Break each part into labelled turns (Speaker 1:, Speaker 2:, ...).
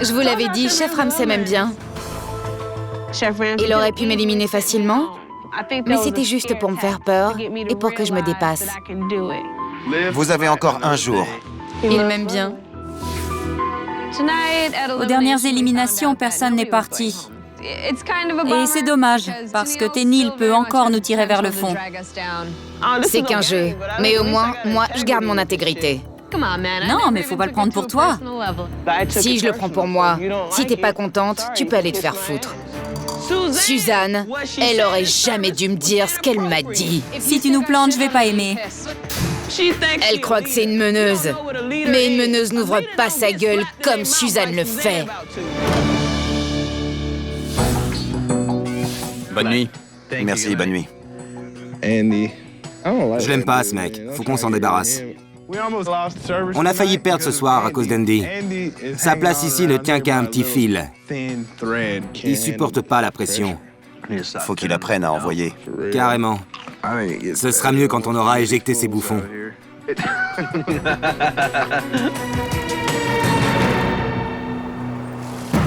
Speaker 1: Je vous l'avais dit, chef Ramsay m'aime bien. Il aurait pu m'éliminer facilement, mais c'était juste pour me faire peur et pour que je me dépasse.
Speaker 2: Vous avez encore un jour.
Speaker 1: Il m'aime bien.
Speaker 3: Aux dernières éliminations, personne n'est parti. Et c'est dommage, parce que Tenil peut encore nous tirer vers le fond.
Speaker 1: C'est qu'un jeu, mais au moins, moi, je garde mon intégrité.
Speaker 3: Non, mais faut pas le prendre pour toi.
Speaker 1: Si je le prends pour moi, si t'es pas contente, tu peux aller te faire foutre. Suzanne, elle aurait jamais dû me dire ce qu'elle m'a dit.
Speaker 3: Si tu nous plantes, je vais pas aimer.
Speaker 1: Elle croit que c'est une meneuse. Mais une meneuse n'ouvre pas sa gueule comme Suzanne le fait.
Speaker 4: Bonne nuit.
Speaker 2: Merci, bonne nuit.
Speaker 4: Je l'aime pas, ce mec. Faut qu'on s'en débarrasse. On a failli perdre ce soir à cause d'Andy. Sa place ici ne tient qu'à un petit fil. Il supporte pas la pression.
Speaker 2: Faut qu'il apprenne à envoyer.
Speaker 4: Carrément. Ce sera mieux quand on aura éjecté ces bouffons.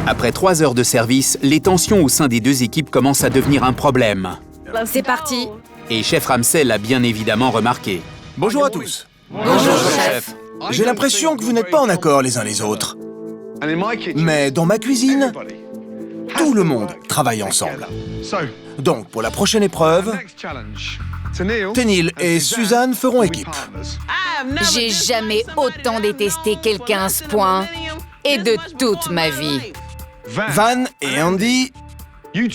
Speaker 5: Après 3 heures de service, les tensions au sein des deux équipes commencent à devenir un problème.
Speaker 1: C'est parti.
Speaker 5: Et chef Ramsay l'a bien évidemment remarqué.
Speaker 6: Bonjour à tous.
Speaker 1: Bonjour, chef.
Speaker 6: J'ai l'impression que vous n'êtes pas en accord les uns les autres. Mais dans ma cuisine, tout le monde travaille ensemble. Donc, pour la prochaine épreuve, Tenil et Suzanne feront équipe.
Speaker 1: J'ai jamais autant détesté quelqu'un à ce point. Et de toute ma vie.
Speaker 6: Van et Andy,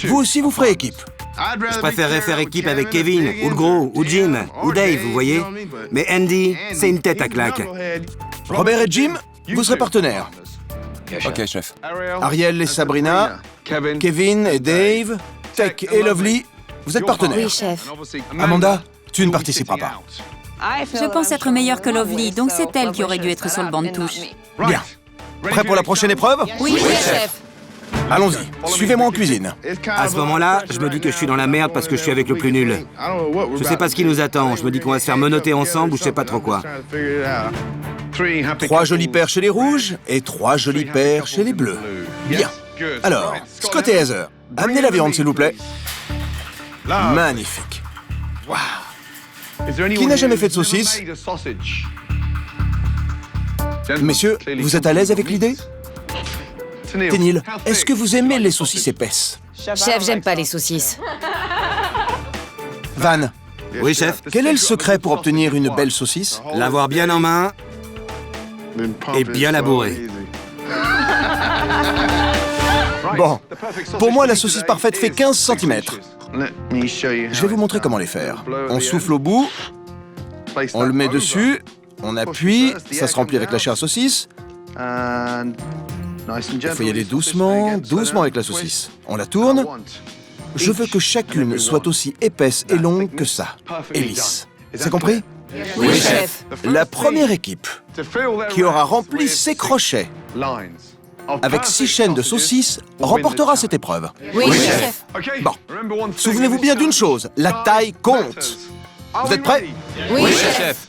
Speaker 6: vous aussi vous ferez équipe.
Speaker 4: Je préférerais faire équipe avec Kevin, ou le gros, ou Jim, ou Dave, vous voyez. Mais Andy, c'est une tête à claque.
Speaker 6: Robert et Jim, vous serez partenaires.
Speaker 4: Ok, chef.
Speaker 6: Ariel et Sabrina, Kevin et Dave, Tech et Lovely, vous êtes partenaires.
Speaker 1: Oui, chef.
Speaker 6: Amanda, tu ne participeras pas.
Speaker 3: Je pense être meilleure que Lovely, donc c'est elle qui aurait dû être sur le banc de touche.
Speaker 6: Bien. Prêt pour la prochaine épreuve?
Speaker 1: Oui, chef.
Speaker 6: Allons-y, suivez-moi en cuisine.
Speaker 4: À ce moment-là, je me dis que je suis dans la merde parce que je suis avec le plus nul. Je sais pas ce qui nous attend. Je me dis qu'on va se faire menotter ensemble ou je sais pas trop quoi.
Speaker 6: 3 jolies paires chez les rouges et 3 jolies paires chez les bleus. Bien. Alors, Scott et Heather, amenez la viande s'il vous plaît. Magnifique. Waouh. Qui n'a jamais fait de saucisse? Messieurs, vous êtes à l'aise avec l'idée? Tenil, est-ce que vous aimez les saucisses épaisses?
Speaker 1: Chef, j'aime pas les saucisses.
Speaker 6: Van,
Speaker 4: Oui, chef.
Speaker 6: quel est le secret pour obtenir une belle saucisse?
Speaker 4: L'avoir bien en main et bien labouré.
Speaker 6: Bon, pour moi, la saucisse parfaite fait 15 cm. Je vais vous montrer comment les faire. On souffle au bout, on le met dessus, on appuie, ça se remplit avec la chair à saucisse. Il faut y aller doucement, doucement avec la saucisse. On la tourne. Je veux que chacune soit aussi épaisse et longue que ça, et lisse. C'est compris?
Speaker 1: Oui, chef.
Speaker 6: La première équipe qui aura rempli ses crochets avec 6 chaînes de saucisses remportera cette épreuve.
Speaker 1: Oui, chef.
Speaker 6: Bon, souvenez-vous bien d'une chose, la taille compte. Vous êtes prêts?
Speaker 1: Oui, chef.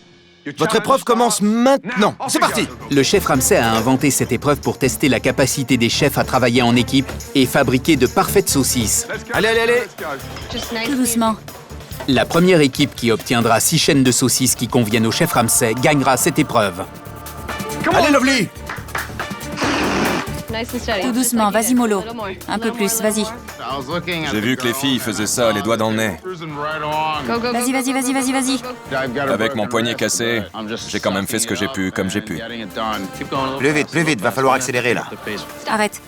Speaker 6: Votre épreuve commence maintenant. C'est parti!
Speaker 5: Le chef Ramsay a inventé cette épreuve pour tester la capacité des chefs à travailler en équipe et fabriquer de parfaites saucisses.
Speaker 6: Allez, allez, allez!
Speaker 3: Tout doucement.
Speaker 5: La première équipe qui obtiendra 6 chaînes de saucisses qui conviennent au chef Ramsay gagnera cette épreuve.
Speaker 6: Allez, Lovely!
Speaker 3: Tout doucement, vas-y mollo. Un peu plus, vas-y.
Speaker 7: J'ai vu que les filles faisaient ça, les doigts dans le nez.
Speaker 3: Vas-y, vas-y, vas-y, vas-y, vas-y.
Speaker 7: Avec mon poignet cassé, j'ai quand même fait ce que j'ai pu, comme j'ai pu.
Speaker 2: Plus vite, va falloir accélérer là.
Speaker 3: Arrête.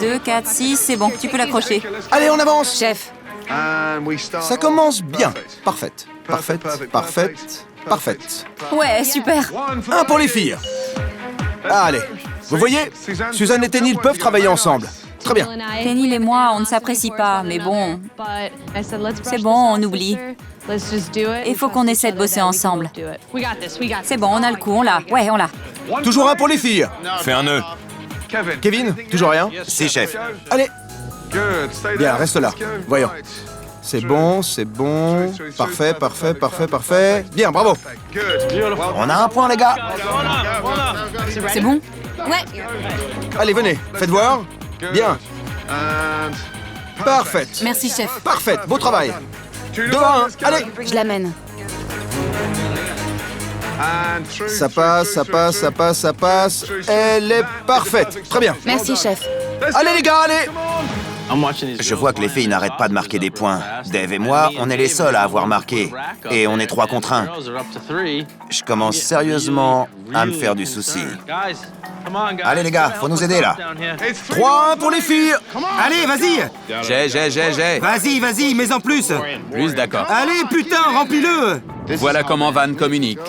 Speaker 3: 2, 4, 6, c'est bon, tu peux l'accrocher.
Speaker 6: Allez, on avance!
Speaker 1: Chef.
Speaker 6: Ça commence bien. Parfaite, parfaite, parfaite, parfaite.
Speaker 3: Ouais, super.
Speaker 6: Un pour les filles. Allez, vous voyez, Suzanne et Tenil peuvent travailler ensemble. Très bien.
Speaker 3: Tenil et moi, on ne s'apprécie pas, mais bon. C'est bon, on oublie. Il faut qu'on essaie de bosser ensemble. C'est bon, on a le coup, on l'a. Ouais, on l'a.
Speaker 6: Toujours un pour les filles.
Speaker 7: Fais un nœud.
Speaker 6: Kevin, toujours rien?
Speaker 2: Si, chef.
Speaker 6: Allez. Bien, reste là. Voyons. C'est bon, c'est bon. Parfait, parfait, parfait, parfait. Bien, bravo.
Speaker 2: On a un point, les gars.
Speaker 3: C'est bon?
Speaker 1: Ouais.
Speaker 6: Allez, venez, faites voir. Bien. Parfaite.
Speaker 3: Merci, chef.
Speaker 6: Parfaite, beau travail. 2 à 1, allez.
Speaker 1: Je l'amène.
Speaker 6: Ça passe, ça passe, ça passe, ça passe. Elle est parfaite. Très bien.
Speaker 1: Merci, chef.
Speaker 6: Allez les gars, allez.
Speaker 2: Je vois que les filles n'arrêtent pas de marquer des points. Dave et moi, on est les seuls à avoir marqué. Et on est 3 contre 1. Je commence sérieusement à me faire du souci. Allez les gars, faut nous aider là.
Speaker 6: 3-1 pour les filles.
Speaker 4: Allez, vas-y.
Speaker 7: J'ai.
Speaker 4: Vas-y, vas-y, mets en plus.
Speaker 5: Plus d'accord.
Speaker 4: Allez, putain, remplis-le.
Speaker 5: Voilà comment Van communique.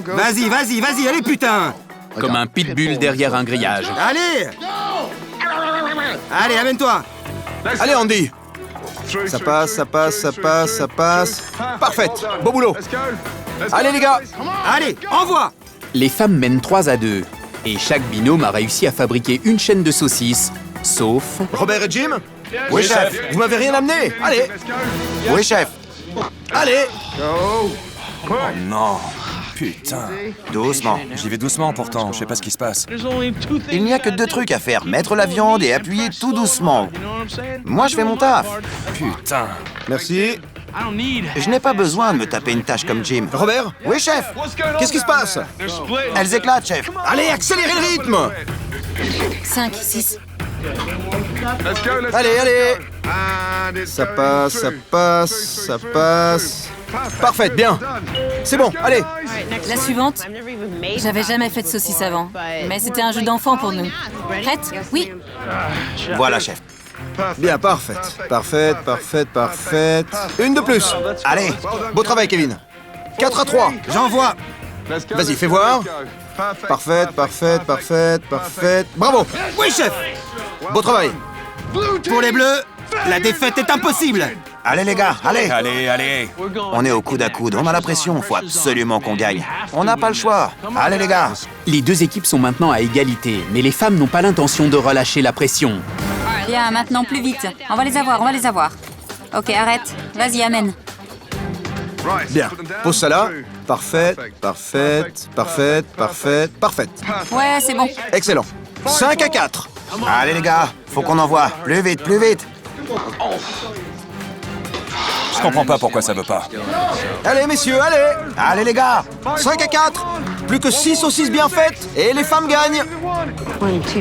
Speaker 4: Vas-y, vas-y, vas-y, allez, putain.
Speaker 5: Comme un pitbull derrière un grillage.
Speaker 4: Allez. Allez, amène-toi.
Speaker 6: Allez Andy. Ça passe, ça passe, ça passe, ça passe. Parfaite, beau boulot. Allez les gars.
Speaker 4: Allez, envoie.
Speaker 5: Les femmes mènent 3 à 2. Et chaque binôme a réussi à fabriquer une chaîne de saucisses, sauf...
Speaker 6: Robert et Jim.
Speaker 2: Oui chef.
Speaker 6: Vous m'avez rien amené. Allez.
Speaker 2: Oui chef.
Speaker 6: Allez.
Speaker 7: Oh non. Putain.
Speaker 2: Doucement.
Speaker 7: J'y vais doucement pourtant, je sais pas ce qui se passe.
Speaker 2: Il n'y a que 2 trucs à faire. Mettre la viande et appuyer tout doucement. Moi je fais mon taf.
Speaker 7: Putain.
Speaker 6: Merci.
Speaker 2: Je n'ai pas besoin de me taper une tâche comme Jim.
Speaker 6: Robert.
Speaker 2: Oui chef.
Speaker 6: Qu'est-ce qui se passe?
Speaker 2: Elles éclatent chef.
Speaker 6: Allez, accélérez le rythme.
Speaker 3: 5, 6.
Speaker 6: Allez, allez. Ça passe, ça passe, ça passe. Parfaite, bien. C'est bon, allez.
Speaker 3: La suivante. J'avais jamais fait de saucisse avant, mais c'était un jeu d'enfant pour nous. Prête? Oui.
Speaker 2: Voilà chef.
Speaker 6: Bien, parfaite. Parfaite, parfaite, parfaite. Une de plus.
Speaker 2: Allez.
Speaker 6: Beau travail, Kevin. 4 à 3. J'envoie. Vas-y, fais voir. Parfaite, parfaite, parfaite, parfaite. Bravo.
Speaker 4: Oui, chef.
Speaker 6: Beau travail.
Speaker 4: Pour les Bleus, la défaite est impossible.
Speaker 2: Allez les gars, allez.
Speaker 7: Allez.
Speaker 2: On est au coude à coude, on a la pression, faut absolument qu'on gagne. On n'a pas le choix. Allez les gars.
Speaker 5: Les 2 équipes sont maintenant à égalité, mais les femmes n'ont pas l'intention de relâcher la pression.
Speaker 3: Bien, maintenant plus vite. On va les avoir, on va les avoir. Ok, arrête. Vas-y, amène.
Speaker 6: Bien. Pose ça là. Parfaite, parfaite, parfaite, parfaite, parfaite.
Speaker 3: Ouais, c'est bon.
Speaker 6: Excellent. 5 à 4.
Speaker 2: Allez les gars, faut qu'on envoie. Plus vite, plus vite.
Speaker 7: Je comprends pas pourquoi ça veut pas.
Speaker 6: Allez messieurs, allez.
Speaker 2: Allez les gars.
Speaker 6: 5 à 4. Plus que 6 saucisses bien faites et les femmes gagnent.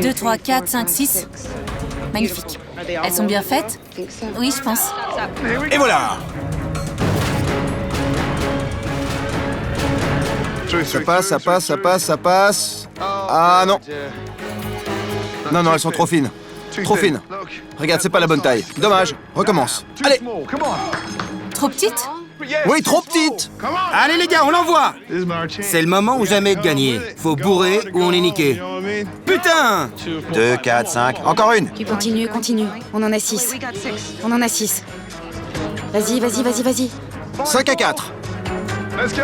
Speaker 3: 2, 3, 4, 5, 6. Magnifique. Elles sont bien faites? Oui, je pense.
Speaker 6: Et voilà. Ça passe, ça passe, ça passe, ça passe. Ah non. Non, non, elles sont trop fines. Trop fines. Regarde, c'est pas la bonne taille. Dommage. Recommence. Allez.
Speaker 3: Trop petite?
Speaker 6: Oui, trop petite.
Speaker 4: Allez, les gars, on l'envoie. C'est le moment ou jamais de gagner. Faut bourrer ou on est niqué. Putain.
Speaker 2: 2, 4, 5. Encore une.
Speaker 1: Continue, continue. On en a 6. On en a 6. Vas-y, vas-y, vas-y, vas-y.
Speaker 6: 5 à 4.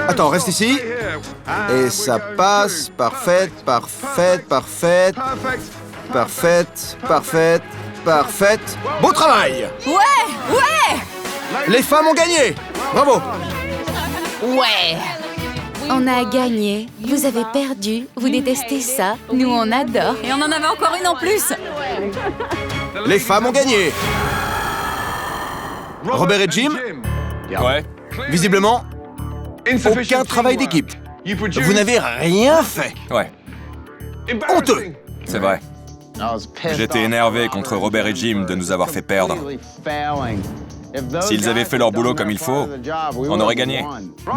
Speaker 6: Attends, reste ici. Et ça passe. Parfaite, parfaite, parfaite. Parfaite, parfaite, parfaite. Beau travail.
Speaker 3: Ouais, ouais.
Speaker 6: Les femmes ont gagné. Bravo.
Speaker 1: Ouais. On a gagné. Vous avez perdu. Vous détestez ça. Nous, on adore.
Speaker 3: Et on en avait encore une en plus.
Speaker 6: Les femmes ont gagné. Robert et Jim,
Speaker 7: Ouais.
Speaker 6: visiblement, aucun travail d'équipe. Vous n'avez rien fait.
Speaker 7: Ouais,
Speaker 6: Honteux.
Speaker 7: c'est vrai. J'étais énervé contre Robert et Jim de nous avoir fait perdre. S'ils avaient fait leur boulot comme il faut, on aurait gagné.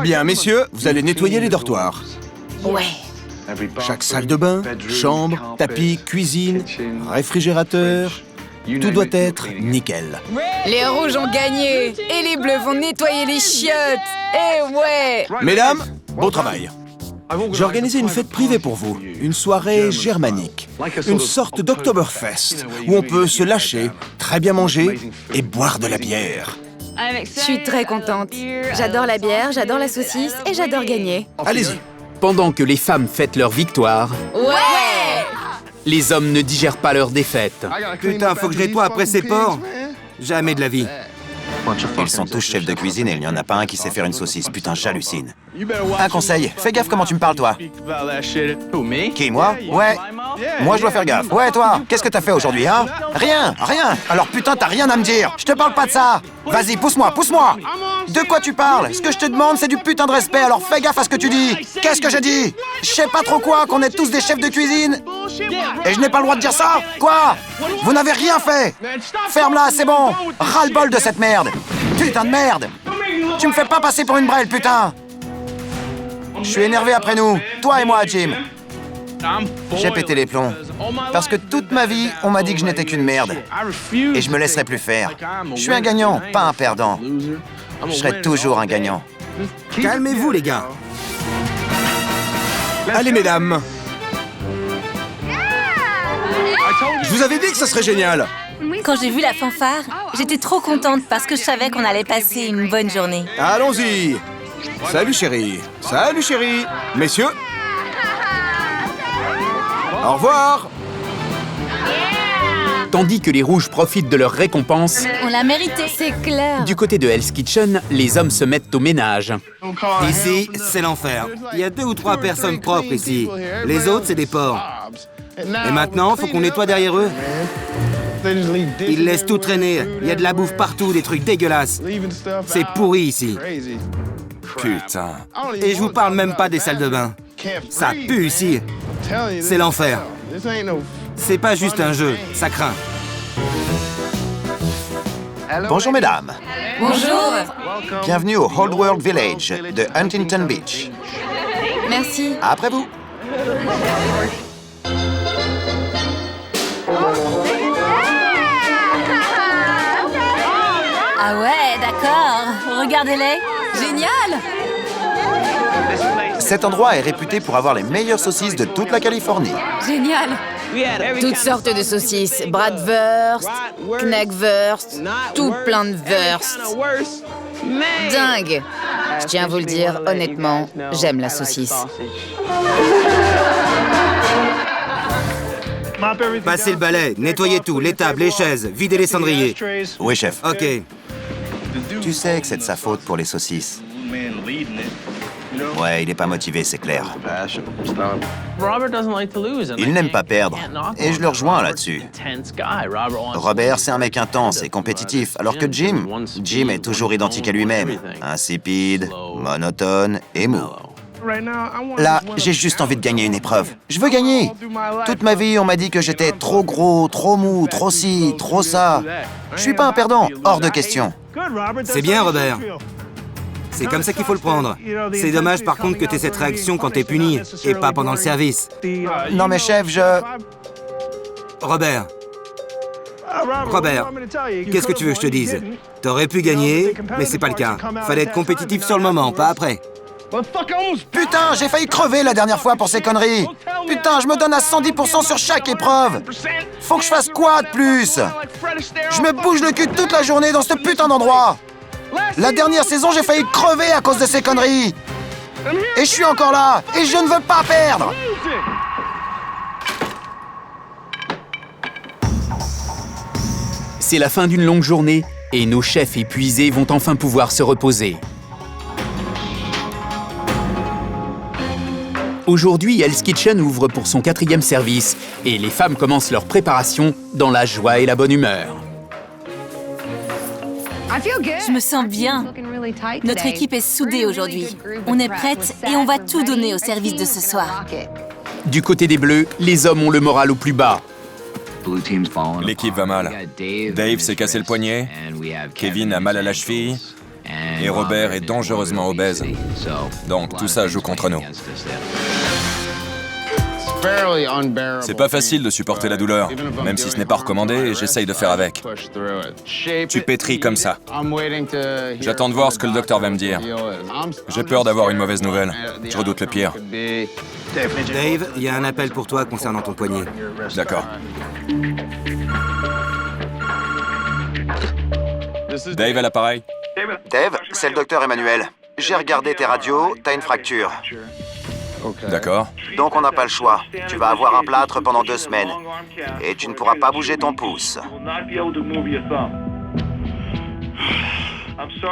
Speaker 6: Bien, messieurs, vous allez nettoyer les dortoirs.
Speaker 1: Ouais.
Speaker 6: Chaque salle de bain, chambre, tapis, cuisine, réfrigérateur, tout doit être nickel.
Speaker 1: Les rouges ont gagné. Et les bleus vont nettoyer les chiottes. Eh ouais.
Speaker 6: Mesdames, beau travail. J'ai organisé une fête privée pour vous, une soirée germanique, une sorte d'Oktoberfest, où on peut se lâcher, très bien manger et boire de la bière.
Speaker 1: Je suis très contente. J'adore la bière, j'adore la saucisse et j'adore gagner.
Speaker 6: Allez-y.
Speaker 5: Pendant que les femmes fêtent leur victoire,
Speaker 1: Ouais.
Speaker 5: les hommes ne digèrent pas leur défaite.
Speaker 4: Putain, faut que je nettoie après ces porcs. Jamais de la vie.
Speaker 2: Ils sont tous chefs de cuisine et il n'y en a pas un qui sait faire une saucisse. Putain, j'hallucine. Un conseil, fais gaffe comment tu me parles, toi. Qui, moi? Ouais. Moi, je dois faire gaffe. Ouais, toi, qu'est-ce que t'as fait aujourd'hui, hein? Rien, rien. Alors putain, t'as rien à me dire. Je te parle pas de ça. Vas-y, pousse-moi, pousse-moi. De quoi tu parles? Ce que je te demande, c'est du putain de respect, alors fais gaffe à ce que tu dis. Qu'est-ce que je dis? Je sais pas trop quoi, qu'on est tous des chefs de cuisine. Et je n'ai pas le droit de dire ça? Quoi? Vous n'avez rien fait. Ferme-la, c'est bon. Ras-le-bol de cette merde. Putain de merde. Tu me fais pas passer pour une brêle, putain. Je suis énervé après nous, toi et moi, Jim. J'ai pété les plombs. Parce que toute ma vie, on m'a dit que je n'étais qu'une merde. Et je me laisserai plus faire. Je suis un gagnant, pas un perdant. Je serai toujours un gagnant.
Speaker 4: Calmez-vous, les gars.
Speaker 6: Allez, mesdames. Je vous avais dit que ça serait génial.
Speaker 8: Quand j'ai vu la fanfare, j'étais trop contente parce que je savais qu'on allait passer une bonne journée.
Speaker 6: Allons-y. Salut, chérie. Salut, chérie. Messieurs. Au revoir.
Speaker 5: Tandis que les rouges profitent de leur récompense,
Speaker 8: On l'a mérité.
Speaker 1: C'est clair.
Speaker 5: du côté de Hell's Kitchen, les hommes se mettent au ménage.
Speaker 4: Ici, c'est l'enfer. Il y a 2 ou 3 personnes propres ici. Les autres, c'est des porcs. Et maintenant, faut qu'on nettoie derrière eux. Ils laissent tout traîner. Il y a de la bouffe partout, des trucs dégueulasses. C'est pourri ici.
Speaker 7: Putain.
Speaker 4: Et je vous parle même pas des salles de bain. Ça pue ici. C'est l'enfer. C'est pas juste un jeu, ça craint.
Speaker 2: Bonjour, mesdames.
Speaker 1: Bonjour.
Speaker 2: Bienvenue au Old World Village de Huntington Beach.
Speaker 1: Merci.
Speaker 2: Après vous.
Speaker 8: Ah ouais, d'accord. Regardez-les.
Speaker 1: Génial.
Speaker 2: Cet endroit est réputé pour avoir les meilleures saucisses de toute la Californie.
Speaker 1: Génial. Toutes sortes de saucisses. Bratwurst, Knackwurst, tout plein de wurst. Dingue. Je tiens à vous le dire, honnêtement, j'aime la saucisse.
Speaker 4: Passez le balai, nettoyez tout, les tables, les chaises, videz les cendriers.
Speaker 2: Oui, chef.
Speaker 4: Ok.
Speaker 2: Tu sais que c'est de sa faute pour les saucisses. Ouais, il est pas motivé, c'est clair. Il n'aime pas perdre, et je le rejoins là-dessus. Robert, c'est un mec intense et compétitif, alors que Jim est toujours identique à lui-même. Insipide, monotone et mou. Là, j'ai juste envie de gagner une épreuve. Je veux gagner. Toute ma vie, on m'a dit que j'étais trop gros, trop mou, trop ci, trop ça. Je suis pas un perdant, hors de question.
Speaker 4: C'est bien, Robert. C'est comme ça qu'il faut le prendre. C'est dommage par contre que t'aies cette réaction quand t'es puni, et pas pendant le service.
Speaker 2: Non mais chef,
Speaker 4: Robert, qu'est-ce que tu veux que je te dise? T'aurais pu gagner, mais c'est pas le cas. Fallait être compétitif sur le moment, pas après.
Speaker 2: Putain, j'ai failli crever la dernière fois pour ces conneries. Putain, je me donne à 110% sur chaque épreuve. Faut que je fasse quoi de plus? Je me bouge le cul toute la journée dans ce putain d'endroit. La dernière saison, j'ai failli crever à cause de ces conneries. Et je suis encore là, et je ne veux pas perdre.
Speaker 5: C'est la fin d'une longue journée et nos chefs épuisés vont enfin pouvoir se reposer. Aujourd'hui, Hell's Kitchen ouvre pour son 4e service et les femmes commencent leur préparation dans la joie et la bonne humeur.
Speaker 8: Je me sens bien. Notre équipe est soudée aujourd'hui. On est prête et on va tout donner au service de ce soir.
Speaker 5: Du côté des Bleus, les hommes ont le moral au plus bas.
Speaker 7: L'équipe va mal. Dave s'est cassé le poignet, Kevin a mal à la cheville, et Robert est dangereusement obèse. Donc tout ça joue contre nous. C'est pas facile de supporter la douleur. Même si ce n'est pas recommandé, j'essaye de faire avec. Tu pétris comme ça. J'attends de voir ce que le docteur va me dire. J'ai peur d'avoir une mauvaise nouvelle. Je redoute le pire.
Speaker 4: Dave, il y a un appel pour toi concernant ton poignet.
Speaker 7: D'accord. Dave à l'appareil.
Speaker 2: Dave, c'est le docteur Emmanuel. J'ai regardé tes radios, t'as une fracture.
Speaker 7: D'accord.
Speaker 2: Donc on n'a pas le choix. Tu vas avoir un plâtre pendant 2 semaines. Et tu ne pourras pas bouger ton pouce.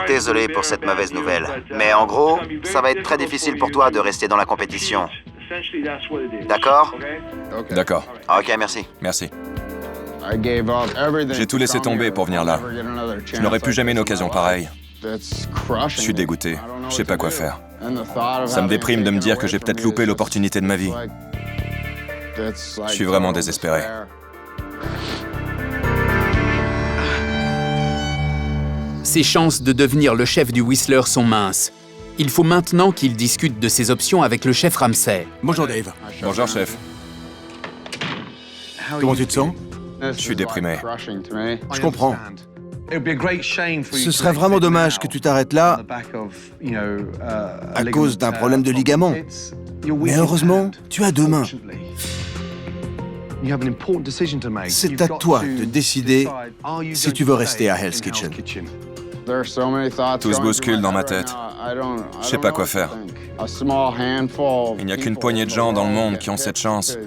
Speaker 2: Désolé pour cette mauvaise nouvelle. Mais en gros, ça va être très difficile pour toi de rester dans la compétition. D'accord?
Speaker 7: D'accord.
Speaker 2: Ok, merci.
Speaker 7: Merci. J'ai tout laissé tomber pour venir là. Je n'aurai plus jamais une occasion pareille. Je suis dégoûté. Je sais pas quoi faire. Ça me déprime de me dire que j'ai peut-être loupé l'opportunité de ma vie. Je suis vraiment désespéré.
Speaker 5: Ses chances de devenir le chef du Whistler sont minces. Il faut maintenant qu'il discute de ses options avec le chef Ramsay.
Speaker 6: Bonjour Dave.
Speaker 7: Bonjour, chef.
Speaker 6: Comment tu te sens?
Speaker 7: Je suis déprimé.
Speaker 6: Je comprends. Ce serait vraiment dommage que tu t'arrêtes là à cause d'un problème de ligament. Mais heureusement, tu as 2 mains. C'est à toi de décider si tu veux rester à Hell's Kitchen.
Speaker 7: Tout se bouscule dans ma tête. Je sais pas quoi faire. Il n'y a qu'une poignée de gens dans le monde qui ont cette chance.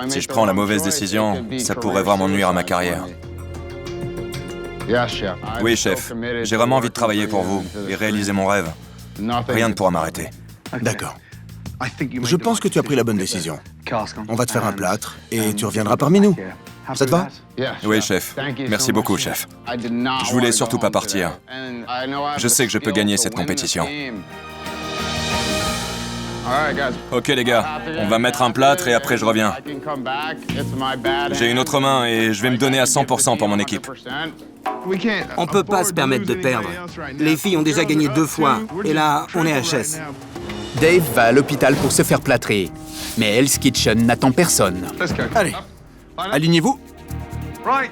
Speaker 7: Si je prends la mauvaise décision, ça pourrait vraiment nuire à ma carrière. Oui, chef. J'ai vraiment envie de travailler pour vous et réaliser mon rêve. Rien ne pourra m'arrêter.
Speaker 6: D'accord. Je pense que tu as pris la bonne décision. On va te faire un plâtre et tu reviendras parmi nous. Ça te va?
Speaker 7: Oui, chef. Merci beaucoup, chef. Je voulais surtout pas partir. Je sais que je peux gagner cette compétition. Ok les gars, on va mettre un plâtre et après je reviens. J'ai une autre main et je vais me donner à 100% pour mon équipe.
Speaker 4: On peut pas se permettre de perdre. Les filles ont déjà gagné 2 fois, et là, on est HS.
Speaker 5: Dave va à l'hôpital pour se faire plâtrer. Mais Hell's Kitchen n'attend personne.
Speaker 6: Allez, alignez-vous.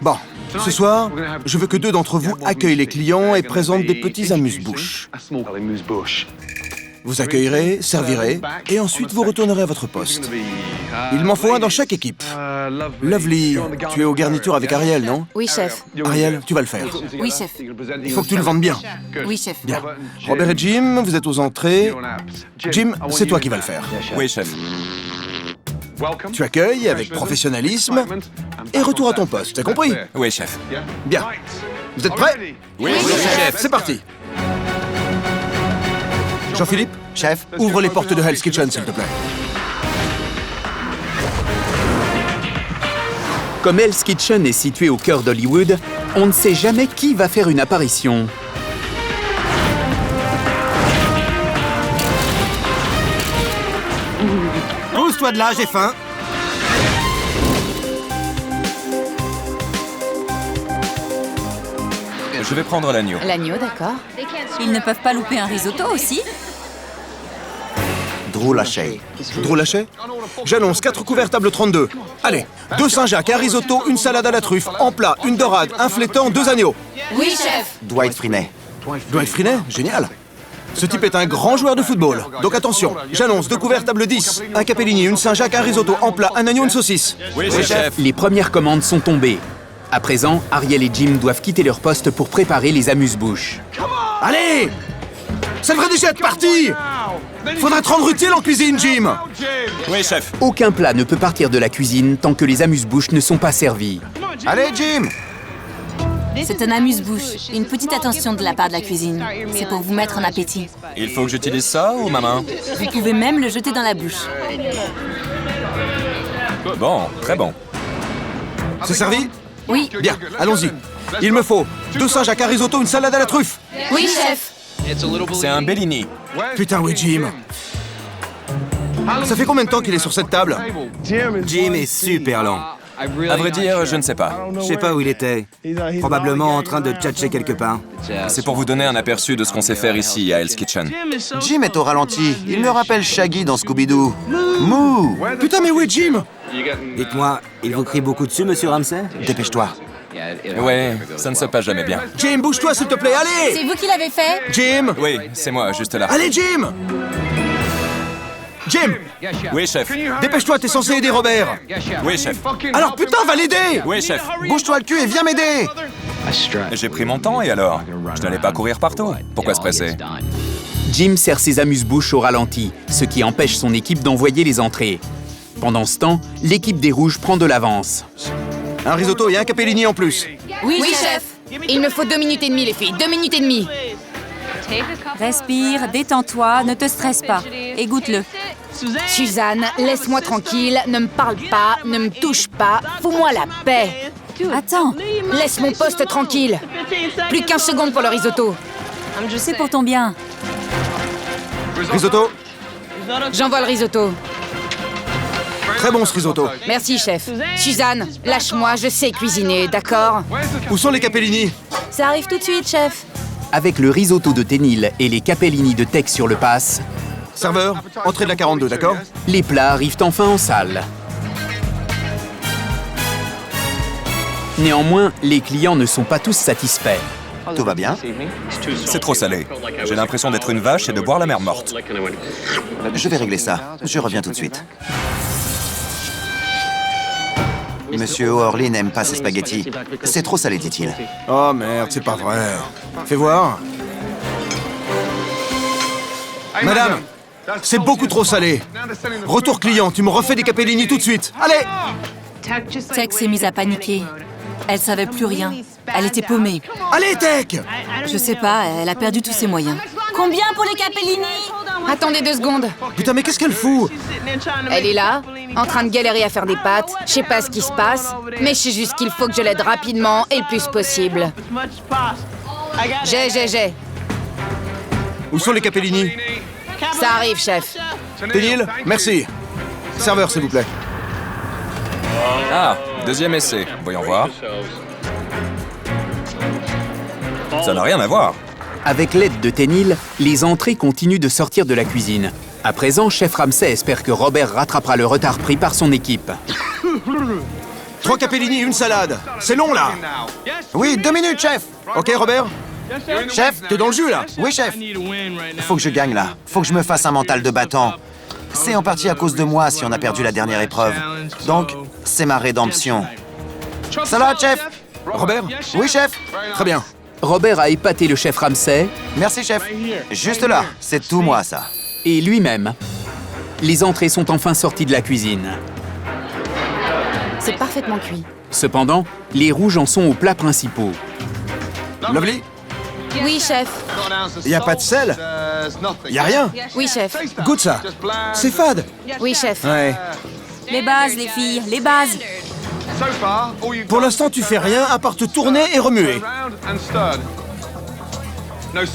Speaker 6: Bon, ce soir, je veux que 2 d'entre vous accueillent les clients et présentent des petits amuse-bouches. Vous accueillerez, servirez, et ensuite vous retournerez à votre poste. Il m'en faut un dans chaque équipe. Lovely, tu es aux garnitures avec Ariel, non?
Speaker 1: Oui, chef.
Speaker 6: Ariel, tu vas le faire.
Speaker 8: Oui, chef.
Speaker 6: Il faut que tu le vendes bien.
Speaker 8: Oui, chef.
Speaker 6: Bien. Robert et Jim, vous êtes aux entrées. Jim, c'est toi qui vas le faire.
Speaker 7: Oui, chef.
Speaker 6: Tu accueilles avec professionnalisme et retour à ton poste, t'as compris?
Speaker 7: Oui, chef.
Speaker 6: Bien. Vous êtes prêts?
Speaker 7: Oui, chef.
Speaker 6: C'est parti. Jean-Philippe,
Speaker 2: Chef?
Speaker 6: ouvre les portes de Hell's Kitchen, s'il te plaît.
Speaker 5: Comme Hell's Kitchen est situé au cœur d'Hollywood, on ne sait jamais qui va faire une apparition.
Speaker 4: Pousse-toi de là, j'ai faim.
Speaker 7: Je vais prendre l'agneau.
Speaker 1: L'agneau, d'accord.
Speaker 8: Ils ne peuvent pas louper un risotto aussi?
Speaker 2: Drew Lachey.
Speaker 6: Drew Lachey? J'annonce 4 couverts table 32. Allez, 2 Saint-Jacques, un risotto, une salade à la truffe, en plat, une dorade, un flétan, 2 agneaux.
Speaker 1: Oui, chef.
Speaker 2: Dwight Freeney.
Speaker 6: Dwight Freeney? Génial. Ce type est un grand joueur de football. Donc attention, j'annonce 2 couverts table 10, un capellini, une Saint-Jacques, un risotto, en plat, un agneau, une saucisse.
Speaker 7: Oui, chef.
Speaker 5: Les premières commandes sont tombées. À présent, Ariel et Jim doivent quitter leur poste pour préparer les amuse-bouches.
Speaker 6: Allez! Ça devrait déjà être parti! Faudrait te rendre utile en cuisine, Jim!
Speaker 7: Oui, chef.
Speaker 5: Aucun plat ne peut partir de la cuisine tant que les amuse-bouches ne sont pas servis.
Speaker 2: Allez, Jim!
Speaker 8: C'est un amuse-bouche. Une petite attention de la part de la cuisine. C'est pour vous mettre en appétit.
Speaker 7: Il faut que j'utilise ça ou ma main?
Speaker 8: Vous pouvez même le jeter dans la bouche.
Speaker 7: Bon, très bon.
Speaker 6: C'est servi?
Speaker 8: Oui.
Speaker 6: Bien, allons-y. Il me faut 2 Saint-Jacques, un risotto, une salade à la truffe.
Speaker 8: Oui, chef.
Speaker 7: C'est un Bellini.
Speaker 6: Putain, oui, Jim. Ça fait combien de temps qu'il est sur cette table?
Speaker 4: Jim est super lent.
Speaker 7: À vrai dire, je ne sais pas.
Speaker 4: Je sais pas où il était. Probablement en train de tchatcher quelque part.
Speaker 7: C'est pour vous donner un aperçu de ce qu'on sait faire ici à Hell's Kitchen.
Speaker 2: Jim est au ralenti. Il me rappelle Shaggy dans Scooby-Doo. Mouh!
Speaker 6: Putain, mais où est Jim?
Speaker 4: Dites-moi, il vous crie beaucoup dessus, monsieur Ramsay?
Speaker 2: Dépêche-toi.
Speaker 7: Ouais, ça ne se passe jamais bien.
Speaker 6: Jim, bouge-toi, s'il te plaît, allez!
Speaker 8: C'est vous qui l'avez fait?
Speaker 6: Jim!
Speaker 7: Oui, c'est moi, juste là.
Speaker 6: Allez, Jim! Jim!
Speaker 7: Oui, chef.
Speaker 6: Dépêche-toi, t'es censé aider Robert!
Speaker 7: Oui, chef.
Speaker 6: Alors putain, va l'aider!
Speaker 7: Oui, chef.
Speaker 2: Bouge-toi le cul et viens m'aider!
Speaker 7: J'ai pris mon temps et alors? Je n'allais pas courir partout. Pourquoi se presser?
Speaker 5: Jim sert ses amuse-bouches au ralenti, ce qui empêche son équipe d'envoyer les entrées. Pendant ce temps, l'équipe des Rouges prend de l'avance.
Speaker 6: Un risotto et un capellini en plus.
Speaker 8: Oui, chef.
Speaker 1: Il me faut 2 minutes et demie, les filles. 2 minutes et demie.
Speaker 3: Respire, détends-toi, ne te stresse pas. Et goûte-le.
Speaker 1: Suzanne, laisse-moi tranquille. Ne me parle pas, ne me touche pas. Fous-moi la paix.
Speaker 3: Attends,
Speaker 1: Laisse mon poste tranquille. Plus qu'15 secondes pour le risotto.
Speaker 3: c'est pour ton bien.
Speaker 6: Risotto.
Speaker 1: J'envoie le risotto.
Speaker 6: Très bon ce risotto.
Speaker 1: Merci, chef. Suzanne, lâche-moi, je sais cuisiner, d'accord?
Speaker 6: Où sont les capellini?
Speaker 1: Ça arrive tout de suite, chef.
Speaker 5: Avec le risotto de Ténil et les capellini de Tex sur le pass,
Speaker 6: Serveur, entrée de la 42, d'accord?
Speaker 5: les plats arrivent enfin en salle. Néanmoins, les clients ne sont pas tous satisfaits.
Speaker 2: Tout va bien?
Speaker 7: C'est trop salé. J'ai l'impression d'être une vache et de boire la mer morte.
Speaker 2: Je vais régler ça. Je reviens tout de suite. Monsieur O'Horley n'aime pas ses spaghettis. C'est trop salé, dit-il.
Speaker 6: Oh merde, c'est pas vrai. Fais voir. Madame, c'est beaucoup trop salé. Retour client, tu me refais des capellini tout de suite. Allez!
Speaker 8: Tex s'est mise à paniquer. Elle savait plus rien. Elle était paumée.
Speaker 6: Allez, Tech!
Speaker 8: Je sais pas, elle a perdu tous ses moyens. Combien pour les capellini?
Speaker 1: Attendez 2 secondes.
Speaker 6: Putain, mais qu'est-ce qu'elle fout?
Speaker 1: Elle est là, en train de galérer à faire des pâtes. Je sais pas ce qui se passe, mais je sais juste qu'il faut que je l'aide rapidement et le plus possible. J'ai.
Speaker 6: Où sont les capellini?
Speaker 1: Ça arrive, chef.
Speaker 6: Ténil, merci. Serveur, s'il vous plaît.
Speaker 7: Ah, deuxième essai. Voyons voir. Ça n'a rien à voir.
Speaker 5: Avec l'aide de Ténil, les entrées continuent de sortir de la cuisine. À présent, chef Ramsay espère que Robert rattrapera le retard pris par son équipe.
Speaker 6: 3 capellini, une salade. C'est long, là.
Speaker 2: Oui, 2 minutes, chef!
Speaker 6: Ok, Robert?
Speaker 2: Chef?
Speaker 6: T'es dans le jus, là?
Speaker 2: Oui, chef. Faut que je gagne, là. Faut que je me fasse un mental de battant. C'est en partie à cause de moi si on a perdu la dernière épreuve. Donc, c'est ma rédemption. Salade, chef!
Speaker 6: Robert?
Speaker 2: Oui, chef?
Speaker 6: Très bien.
Speaker 5: Robert a épaté le chef Ramsay
Speaker 2: Merci, chef. Juste là. C'est tout moi, ça.
Speaker 5: et lui-même. Les entrées sont enfin sorties de la cuisine.
Speaker 1: C'est parfaitement cuit.
Speaker 5: Cependant, les rouges en sont aux plats principaux.
Speaker 6: Lovely?
Speaker 1: Oui, chef.
Speaker 6: Y a pas de sel? Y a rien?
Speaker 1: Oui, chef.
Speaker 6: Goûte ça. C'est fade.
Speaker 1: Oui, chef.
Speaker 6: Ouais.
Speaker 3: Les bases, les filles, les bases.
Speaker 6: Pour l'instant, tu fais rien à part te tourner et remuer.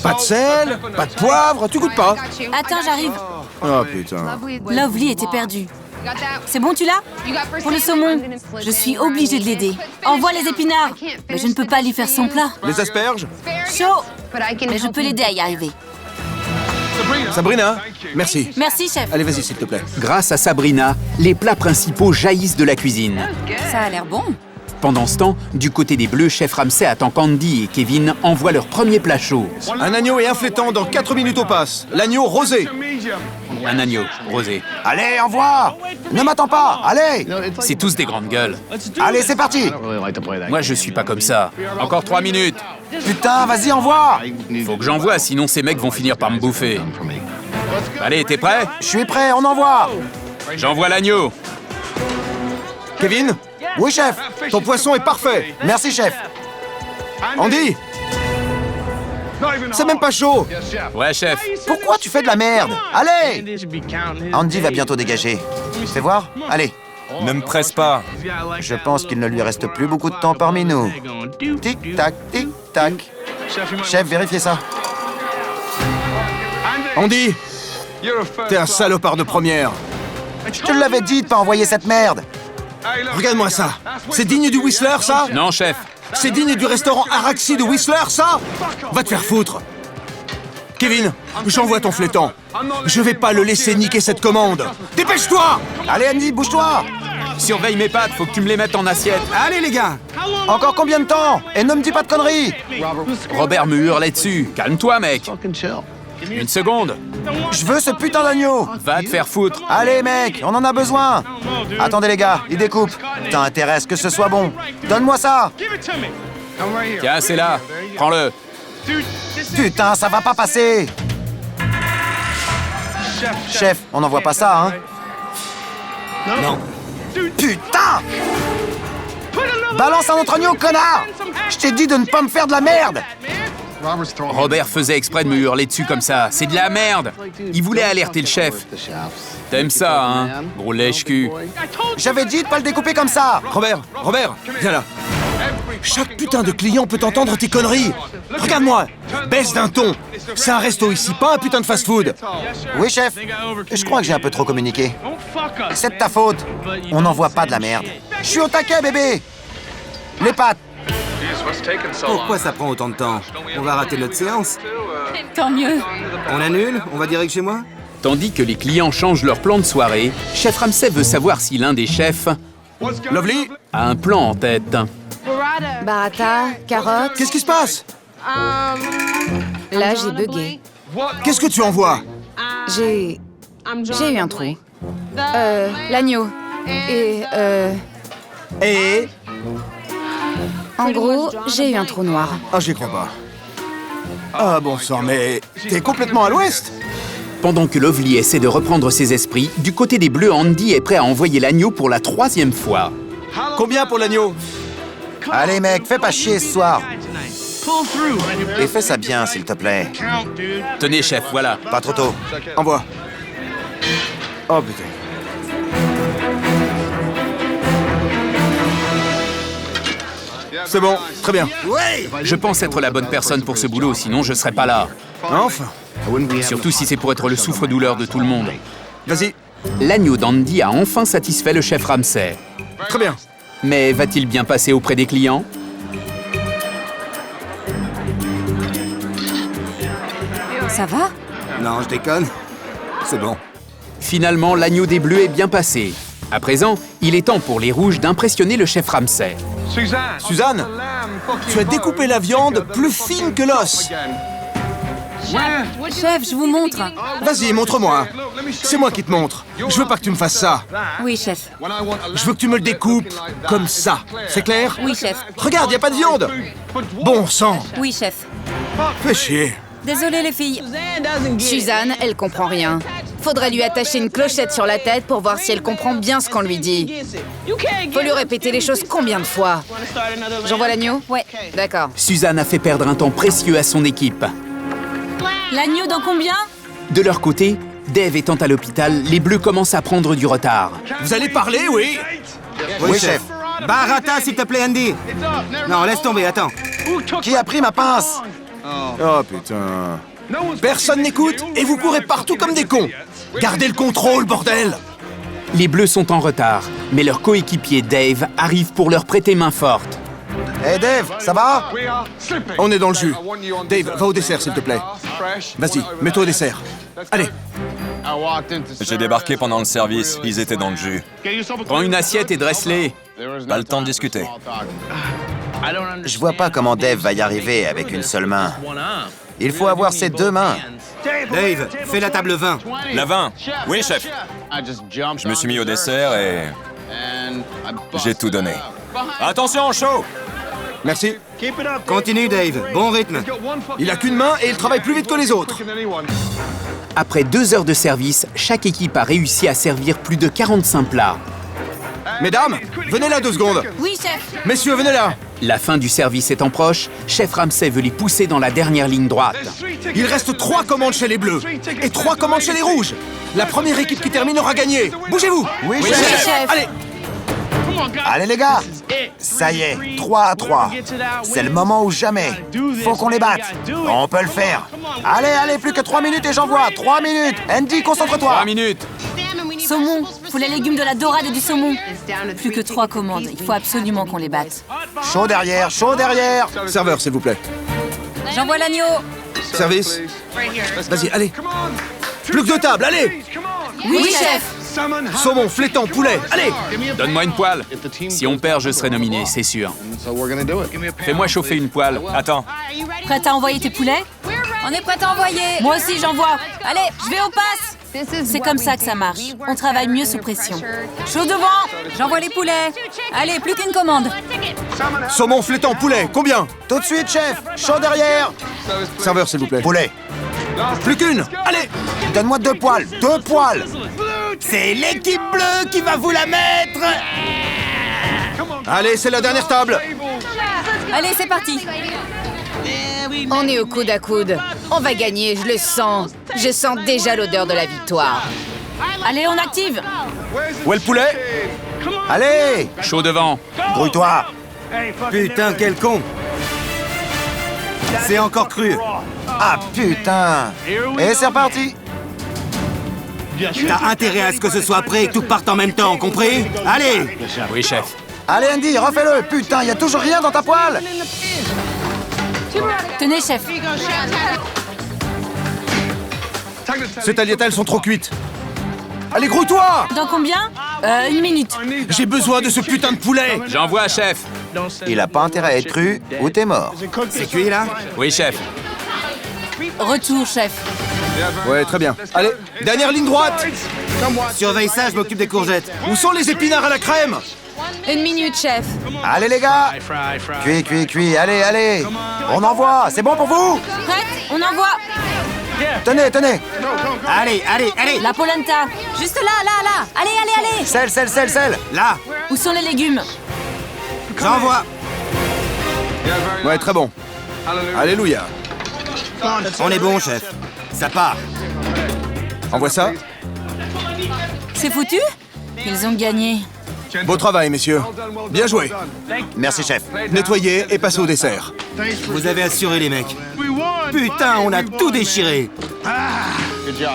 Speaker 6: Pas de sel, pas de poivre, tu goûtes pas.
Speaker 8: Attends, j'arrive.
Speaker 6: Oh putain.
Speaker 8: Lovely était perdue. C'est bon, tu l'as? Pour le saumon, je suis obligée de l'aider. Envoie les épinards. Mais je ne peux pas lui faire son plat.
Speaker 6: Les asperges?
Speaker 8: Chaud. Mais je peux l'aider à y arriver.
Speaker 6: Sabrina? Merci.
Speaker 8: Merci, chef.
Speaker 6: Allez, vas-y, s'il te plaît.
Speaker 5: Grâce à Sabrina, les plats principaux jaillissent de la cuisine.
Speaker 3: Ça a l'air bon.
Speaker 5: Pendant ce temps, du côté des Bleus, chef Ramsay attend qu'Andy et Kevin envoient leur premier plat chaud.
Speaker 6: Un agneau et un flétan dans 4 minutes au pass. L'agneau rosé.
Speaker 5: Un agneau, rosé.
Speaker 2: Allez, envoie! Ne m'attends pas! Allez!
Speaker 5: C'est tous des grandes gueules.
Speaker 2: Allez, c'est parti!
Speaker 5: Moi, je suis pas comme ça. Encore 3 minutes.
Speaker 2: Putain, vas-y, envoie!
Speaker 5: Faut que j'envoie, sinon ces mecs vont finir par me bouffer. Allez, t'es prêt?
Speaker 2: Je suis prêt, on envoie!
Speaker 5: J'envoie l'agneau.
Speaker 6: Kevin?
Speaker 2: Oui, chef!
Speaker 6: Ton poisson est parfait.
Speaker 2: Merci, chef!
Speaker 6: Andy? C'est même pas chaud.
Speaker 5: Ouais, chef.
Speaker 2: Pourquoi tu fais de la merde? Allez! Andy va bientôt dégager. Fais voir? Allez.
Speaker 7: Ne me presse pas.
Speaker 2: Je pense qu'il ne lui reste plus beaucoup de temps parmi nous. Tic-tac, tic-tac. Chef, vérifiez ça.
Speaker 6: Andy? T'es un salopard de première.
Speaker 2: Je te l'avais dit de pas envoyer cette merde.
Speaker 6: Regarde-moi ça. C'est digne du Whistler, ça?
Speaker 5: Non, chef.
Speaker 6: C'est digne du restaurant Araxi de Whistler, ça? Va te faire foutre. Kevin, j'envoie ton flétan. Je vais pas le laisser niquer cette commande. Dépêche-toi!
Speaker 2: Allez, Andy, bouge-toi!
Speaker 5: Surveille mes pâtes, faut que tu me les mettes en assiette.
Speaker 6: Allez, les gars!
Speaker 2: Encore combien de temps? Et ne me dis pas de conneries!
Speaker 5: Robert me hurlait dessus. Calme-toi, mec. Une seconde.
Speaker 2: Je veux ce putain d'agneau!
Speaker 5: Va te faire foutre.
Speaker 2: Allez, mec, on en a besoin! Attendez, les gars, il découpe. T'as intérêt à ce que ce soit bon. Donne-moi ça!
Speaker 5: Tiens, c'est là. Prends-le.
Speaker 2: Putain, ça va pas passer! Chef, on n'envoie pas ça, hein?
Speaker 6: Non.
Speaker 2: Putain! Balance un autre agneau, connard! Je t'ai dit de ne pas me faire de la merde!
Speaker 5: Robert faisait exprès de me hurler dessus comme ça. C'est de la merde. Il voulait alerter le chef. T'aimes ça, hein, gros lèche-cul.
Speaker 2: J'avais dit de pas le découper comme ça!
Speaker 6: Robert, viens là. Chaque putain de client peut entendre tes conneries. Regarde-moi, baisse d'un ton. C'est un resto ici, pas un putain de fast-food.
Speaker 2: Oui, chef. Je crois que j'ai un peu trop communiqué. C'est de ta faute. On n'envoie pas de la merde. Je suis au taquet, bébé. Les pattes.
Speaker 4: Pourquoi ça prend autant de temps? On va rater notre séance.
Speaker 3: Tant mieux.
Speaker 4: On annule? On va direct chez moi?
Speaker 5: Tandis que les clients changent leur plan de soirée, Chef Ramsay veut savoir si l'un des chefs
Speaker 6: Lovely,
Speaker 5: a un plan en tête.
Speaker 1: Barata, carotte.
Speaker 6: qu'est-ce qui se passe?
Speaker 1: Là, j'ai bugué.
Speaker 6: Qu'est-ce que tu envoies?
Speaker 1: J'ai eu un trou. L'agneau. Et en gros, j'ai eu un trou noir.
Speaker 6: Ah, j'y crois pas. Ah, bon sang, mais t'es complètement à l'ouest?
Speaker 5: Pendant que Lovely essaie de reprendre ses esprits, du côté des Bleus, Andy est prêt à envoyer l'agneau pour la 3e fois.
Speaker 6: Combien pour l'agneau?
Speaker 2: Allez, mec, fais pas chier ce soir. Et fais ça bien, s'il te plaît.
Speaker 5: Tenez, chef, voilà.
Speaker 2: Pas trop tôt.
Speaker 6: Envoie. Oh, putain. C'est bon, très bien.
Speaker 5: Je pense être la bonne personne pour ce boulot, sinon je serais pas là.
Speaker 6: Enfin.
Speaker 5: Surtout si c'est pour être le souffre-douleur de tout le monde.
Speaker 6: Vas-y.
Speaker 5: L'agneau d'Andy a enfin satisfait le chef Ramsay.
Speaker 6: Très bien.
Speaker 5: Mais va-t-il bien passer auprès des clients?
Speaker 3: Ça va?
Speaker 4: Non, je déconne. C'est bon.
Speaker 5: Finalement, l'agneau des Bleus est bien passé. À présent, il est temps pour les Rouges d'impressionner le chef Ramsay.
Speaker 6: Suzanne, tu as découpé la viande plus fine que l'os.
Speaker 3: Chef, je vous montre.
Speaker 6: Vas-y, montre-moi. C'est moi qui te montre. Je veux pas que tu me fasses ça.
Speaker 3: Oui, chef.
Speaker 6: Je veux que tu me le découpes comme ça. C'est clair?
Speaker 3: Oui, chef.
Speaker 6: Regarde, y a pas de viande. Bon sang.
Speaker 3: Oui, chef.
Speaker 6: Fais chier.
Speaker 3: Désolée, les filles.
Speaker 1: Suzanne, elle comprend rien. Faudrait lui attacher une clochette sur la tête pour voir si elle comprend bien ce qu'on lui dit. Faut lui répéter les choses combien de fois? J'envoie l'agneau?
Speaker 3: Ouais.
Speaker 1: D'accord.
Speaker 5: Suzanne a fait perdre un temps précieux à son équipe.
Speaker 8: L'agneau dans combien?
Speaker 5: De leur côté, Dave étant à l'hôpital, les Bleus commencent à prendre du retard.
Speaker 6: Vous allez parler, oui?
Speaker 2: Oui, chef.
Speaker 4: Barata, s'il te plaît, Andy. Non, laisse tomber, attends.
Speaker 2: Qui a pris ma pince?
Speaker 6: Oh, putain. Personne n'écoute et vous courez partout comme des cons. Gardez le contrôle, bordel.
Speaker 5: Les Bleus sont en retard, mais leur coéquipier Dave arrive pour leur prêter main forte.
Speaker 2: Hé, Dave, ça va?
Speaker 6: On est dans le jus. Dave, va au dessert, s'il te plaît. Vas-y, mets-toi au dessert. Allez.
Speaker 7: J'ai débarqué pendant le service, ils étaient dans le jus.
Speaker 5: Prends une assiette et dresse-les.
Speaker 7: Pas le temps de discuter.
Speaker 2: Je vois pas comment Dave va y arriver avec une seule main. Il faut avoir ses 2 mains.
Speaker 4: Dave, fais la table 20.
Speaker 7: La 20. Oui, chef. Je me suis mis au dessert et j'ai tout donné. Attention, chaud!
Speaker 6: Merci.
Speaker 4: Continue, Dave. Bon rythme.
Speaker 6: Il a qu'une main et il travaille plus vite que les autres.
Speaker 5: Après 2 heures de service, chaque équipe a réussi à servir plus de 45 plats.
Speaker 6: Mesdames, venez là 2 secondes.
Speaker 8: Oui, chef.
Speaker 6: Messieurs, venez là.
Speaker 5: La fin du service étant proche, chef Ramsay veut les pousser dans la dernière ligne droite.
Speaker 6: Il reste 3 commandes chez les Bleus et 3 commandes chez les Rouges. La première équipe qui termine aura gagné. Bougez-vous.
Speaker 2: Oui,
Speaker 1: Oui,
Speaker 2: chef.
Speaker 1: chef.
Speaker 6: Allez.
Speaker 2: Allez, les gars. Ça y est, 3-3. C'est le moment ou jamais. Faut qu'on les batte. On peut le faire. Allez, allez, plus que 3 minutes et j'envoie. 3 minutes. Andy, concentre-toi.
Speaker 5: 3 minutes.
Speaker 8: Saumon. Faut les légumes, de la dorade et du saumon. Plus que 3 commandes. Il faut absolument qu'on les batte.
Speaker 2: Chaud derrière, chaud derrière.
Speaker 6: Serveur, s'il vous plaît.
Speaker 3: J'envoie l'agneau.
Speaker 6: Service. Vas-y, allez. Plus que 2 tables, allez.
Speaker 8: Oui, chef.
Speaker 6: Saumon, flétan, poulet, allez.
Speaker 5: Donne-moi une poêle. Si on perd, je serai nominé, c'est sûr. Fais-moi chauffer une poêle.
Speaker 7: Attends.
Speaker 8: Prête à envoyer tes poulets?
Speaker 3: On est prêt à envoyer.
Speaker 8: Moi aussi, j'envoie. Allez, je vais au pass. C'est comme ça que ça marche. On travaille mieux sous pression.
Speaker 3: Chaud devant. J'envoie les poulets. Allez, plus qu'une commande.
Speaker 6: Saumon, flétan, poulet, combien?
Speaker 2: Tout de suite, chef. Chaud derrière.
Speaker 6: Serveur, s'il vous plaît.
Speaker 2: Poulet.
Speaker 6: Plus qu'une. Allez.
Speaker 2: Donne-moi 2 poils. 2 poils.
Speaker 6: C'est l'équipe bleue qui va vous la mettre. Allez, c'est la dernière table.
Speaker 3: Allez, c'est parti.
Speaker 1: On est au coude à coude. On va gagner, je le sens. Je sens déjà l'odeur de la victoire.
Speaker 8: Allez, on active.
Speaker 6: Où est le poulet?
Speaker 2: Allez,
Speaker 5: Chaud devant.
Speaker 2: grouille-toi.
Speaker 4: Putain, quel con! C'est encore cru.
Speaker 2: Ah putain. Et c'est reparti.
Speaker 4: T'as intérêt à ce que ce soit prêt et que tout parte en même temps, compris? Allez!
Speaker 5: Oui, chef.
Speaker 2: Allez Andy, refais-le. Putain, y a toujours rien dans ta poêle.
Speaker 8: Tenez, chef.
Speaker 6: Ces tagliatelles sont trop cuites. Allez, grouille-toi.
Speaker 8: Dans combien 1 minute.
Speaker 6: J'ai besoin de ce putain de poulet.
Speaker 5: J'envoie, chef.
Speaker 2: Il a pas intérêt à être cru ou t'es mort.
Speaker 4: C'est cuit, là?
Speaker 5: Oui, chef.
Speaker 8: Retour, chef.
Speaker 6: Ouais, très bien. Allez, dernière ligne droite.
Speaker 4: Surveille ça, je m'occupe des courgettes.
Speaker 6: Où sont les épinards à la crème?
Speaker 1: 1 minute, chef.
Speaker 2: Allez les gars. Cuit. Allez, allez. On envoie. C'est bon pour vous?
Speaker 8: Prête? On envoie.
Speaker 2: Tenez.
Speaker 4: Allez!
Speaker 8: La polenta.
Speaker 3: Juste là. Allez.
Speaker 2: Sel.
Speaker 4: Là!
Speaker 8: Où sont les légumes?
Speaker 4: J'envoie!
Speaker 6: Ouais, très bon. Alléluia.
Speaker 4: On est bon, chef. Ça part.
Speaker 6: Envoie ça.
Speaker 8: C'est foutu? Ils ont gagné.
Speaker 6: Beau travail, messieurs. Bien joué.
Speaker 2: Merci chef.
Speaker 6: Nettoyez et passez au dessert.
Speaker 4: Vous avez assuré, les mecs. Putain, on a tout déchiré.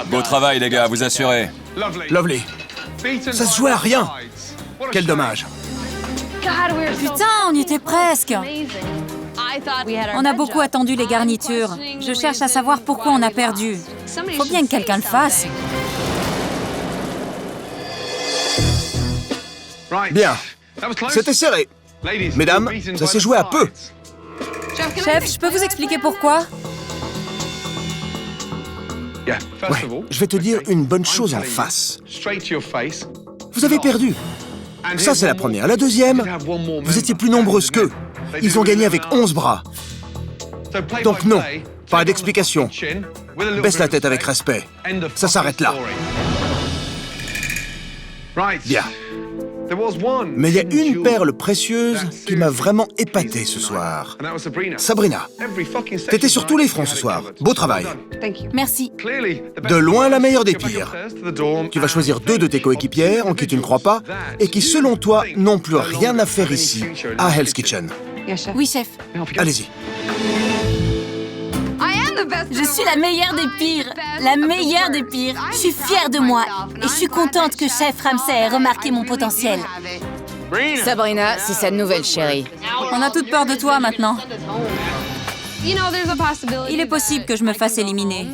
Speaker 7: Beau travail, les gars, vous assurez.
Speaker 6: Lovely. Ça se jouait à rien. Quel dommage.
Speaker 3: Putain, on y était presque. On a beaucoup attendu les garnitures. Je cherche à savoir pourquoi on a perdu. Faut bien que quelqu'un le fasse.
Speaker 6: Bien. C'était serré. Mesdames, ça s'est joué à peu.
Speaker 3: Chef, je peux vous expliquer pourquoi?
Speaker 6: Ouais, je vais te dire une bonne chose en face. Vous avez perdu. Ça, c'est la première. La deuxième, vous étiez plus nombreuses qu'eux. Ils ont gagné avec 11 bras. Donc non, pas d'explication. Baisse la tête avec respect. Ça s'arrête là. Bien. Mais il y a une perle précieuse qui m'a vraiment épaté ce soir. Sabrina, t'étais sur tous les fronts ce soir. Beau travail.
Speaker 8: Merci.
Speaker 6: De loin la meilleure des pires. Tu vas choisir 2 de tes coéquipières en qui tu ne crois pas et qui, selon toi, n'ont plus rien à faire ici, à Hell's Kitchen.
Speaker 8: Oui, chef.
Speaker 6: Allez-y.
Speaker 8: Je suis la meilleure des pires. La meilleure des pires. Je suis fière de moi. Et je suis contente que chef Ramsay ait remarqué mon potentiel.
Speaker 1: Sabrina, c'est sa nouvelle chérie.
Speaker 3: On a toute peur de toi maintenant. Il est possible que je me fasse éliminer.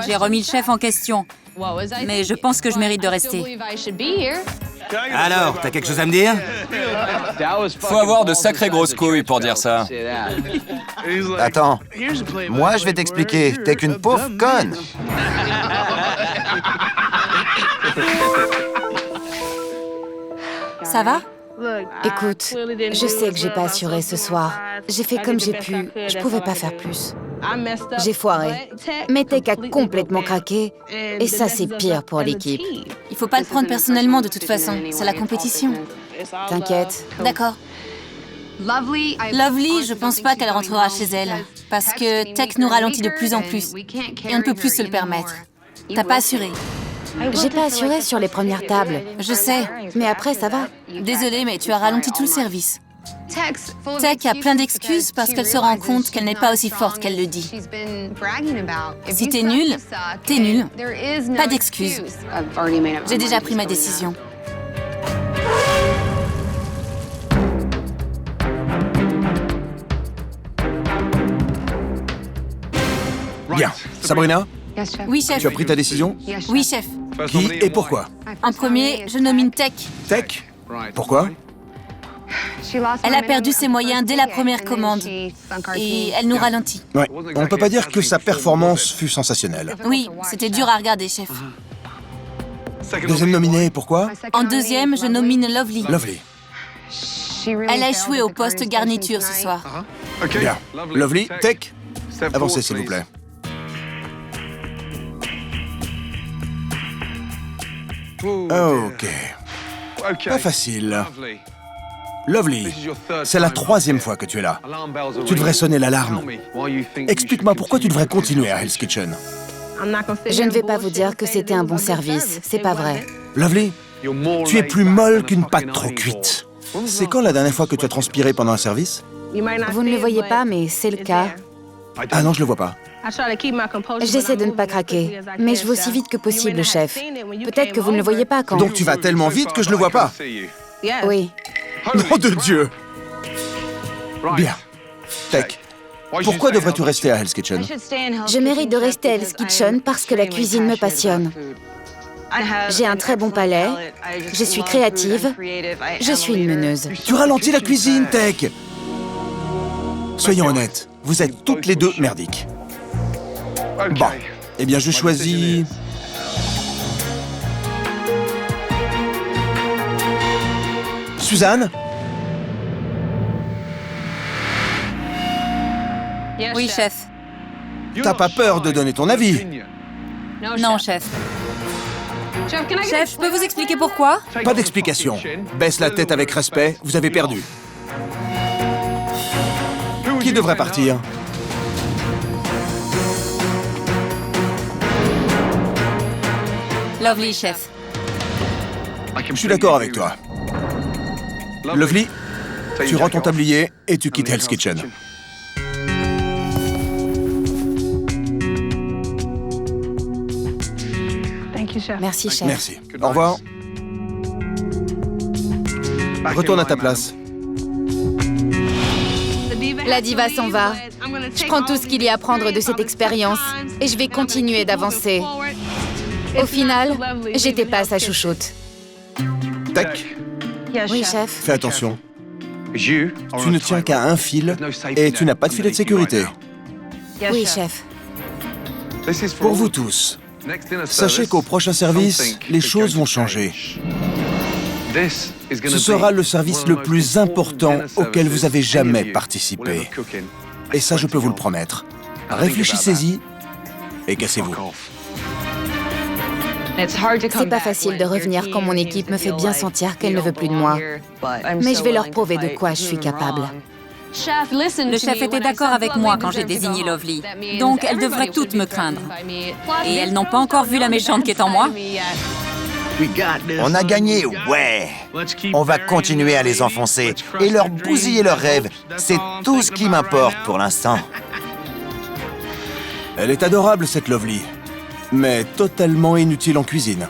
Speaker 3: J'ai remis le chef en question. Mais je pense que je mérite de rester.
Speaker 4: Alors, t'as quelque chose à me dire?
Speaker 7: Faut avoir de sacrées grosses couilles pour dire ça.
Speaker 2: Attends. Moi, je vais t'expliquer. T'es qu'une pauvre conne.
Speaker 3: Ça va?
Speaker 1: Écoute, je sais que j'ai pas assuré ce soir. J'ai fait comme j'ai pu. Je pouvais pas faire plus. J'ai foiré. Mais Tech a complètement craqué. Et ça, c'est pire pour l'équipe.
Speaker 8: Il faut pas le prendre personnellement de toute façon. C'est la compétition.
Speaker 1: T'inquiète.
Speaker 8: D'accord. Lovely, je pense pas qu'elle rentrera chez elle. Parce que Tech nous ralentit de plus en plus. Et on ne peut plus se le permettre. T'as pas assuré.
Speaker 1: J'ai pas assuré sur les premières tables.
Speaker 8: Je sais.
Speaker 1: Mais après, ça va.
Speaker 8: Désolée, mais tu as ralenti tout le service. Tech a plein d'excuses parce qu'elle se rend compte qu'elle n'est pas aussi forte qu'elle le dit. Si t'es nul, t'es nul. Pas d'excuses. J'ai déjà pris ma décision.
Speaker 6: Bien. Sabrina,
Speaker 8: Oui, chef.
Speaker 6: tu as pris ta décision?
Speaker 8: Oui, chef.
Speaker 6: Qui et pourquoi?
Speaker 8: En premier, je nomine Tech.
Speaker 6: Tech? Pourquoi?
Speaker 8: Elle a perdu ses moyens dès la première commande. Et elle nous ralentit.
Speaker 6: Ouais, on ne peut pas dire que sa performance fut sensationnelle.
Speaker 8: Oui, c'était dur à regarder, chef.
Speaker 6: Deuxième nominé, pourquoi?
Speaker 8: En deuxième, je nomine Lovely.
Speaker 6: Lovely.
Speaker 8: Elle a échoué au poste garniture ce soir.
Speaker 6: Bien. Lovely, Tech, avancez s'il vous plaît. Ok. Pas facile. Lovely, c'est la 3e fois que tu es là. Tu devrais sonner l'alarme. Explique-moi pourquoi tu devrais continuer à Hell's Kitchen.
Speaker 1: Je ne vais pas vous dire que c'était un bon service, c'est pas vrai.
Speaker 6: Lovely, tu es plus molle qu'une pâte trop cuite. C'est quand la dernière fois que tu as transpiré pendant un service?
Speaker 1: Vous ne le voyez pas, mais c'est le cas.
Speaker 6: Ah non, je le vois pas.
Speaker 1: J'essaie de ne pas craquer, mais je vais aussi vite que possible, chef. Peut-être que vous ne le voyez pas quand...
Speaker 6: Donc tu vas tellement vite que je le vois pas.
Speaker 1: Oui.
Speaker 6: Nom de Dieu! Bien. Tech, pourquoi devrais-tu rester à Hell's Kitchen?
Speaker 1: Je mérite de rester à Hell's Kitchen parce que la cuisine me passionne. J'ai un très bon palais, je suis créative, je suis une meneuse.
Speaker 6: Tu ralentis la cuisine, Tech! Soyons honnêtes, vous êtes toutes les deux merdiques. Bon, eh bien je choisis... Suzanne?
Speaker 3: Oui, chef.
Speaker 6: T'as pas peur de donner ton avis?
Speaker 3: Non, chef. Chef, je peux vous expliquer pourquoi?
Speaker 6: Pas d'explication. Baisse la tête avec respect, vous avez perdu. Qui devrait partir?
Speaker 3: Lovely, chef.
Speaker 6: Je suis d'accord avec toi. Lovely, tu rends ton tablier et tu quittes Hell's Kitchen.
Speaker 1: Merci, chef.
Speaker 6: Merci. Au revoir. Retourne à ta place.
Speaker 1: La diva s'en va. Je prends tout ce qu'il y a à prendre de cette expérience et je vais continuer d'avancer. Au final, j'étais pas sa chouchoute.
Speaker 6: Tech,
Speaker 1: Oui, chef.
Speaker 6: fais attention. Tu ne tiens qu'à un fil et tu n'as pas de filet de sécurité.
Speaker 1: Oui, chef.
Speaker 6: Pour vous tous, sachez qu'au prochain service, les choses vont changer. Ce sera le service le plus important auquel vous avez jamais participé. Et ça, je peux vous le promettre. Réfléchissez-y et cassez-vous.
Speaker 1: C'est pas facile de revenir quand mon équipe me fait bien sentir qu'elle ne veut plus de moi. Mais je vais leur prouver de quoi je suis capable.
Speaker 3: Le chef était d'accord avec moi quand j'ai désigné Lovely. Donc, elles devraient toutes me craindre. Et elles n'ont pas encore vu la méchante qui est en moi?
Speaker 2: On a gagné, ouais! On va continuer à les enfoncer et leur bousiller leurs rêves. C'est tout ce qui m'importe pour l'instant.
Speaker 6: Elle est adorable, cette Lovely, mais totalement inutile en cuisine.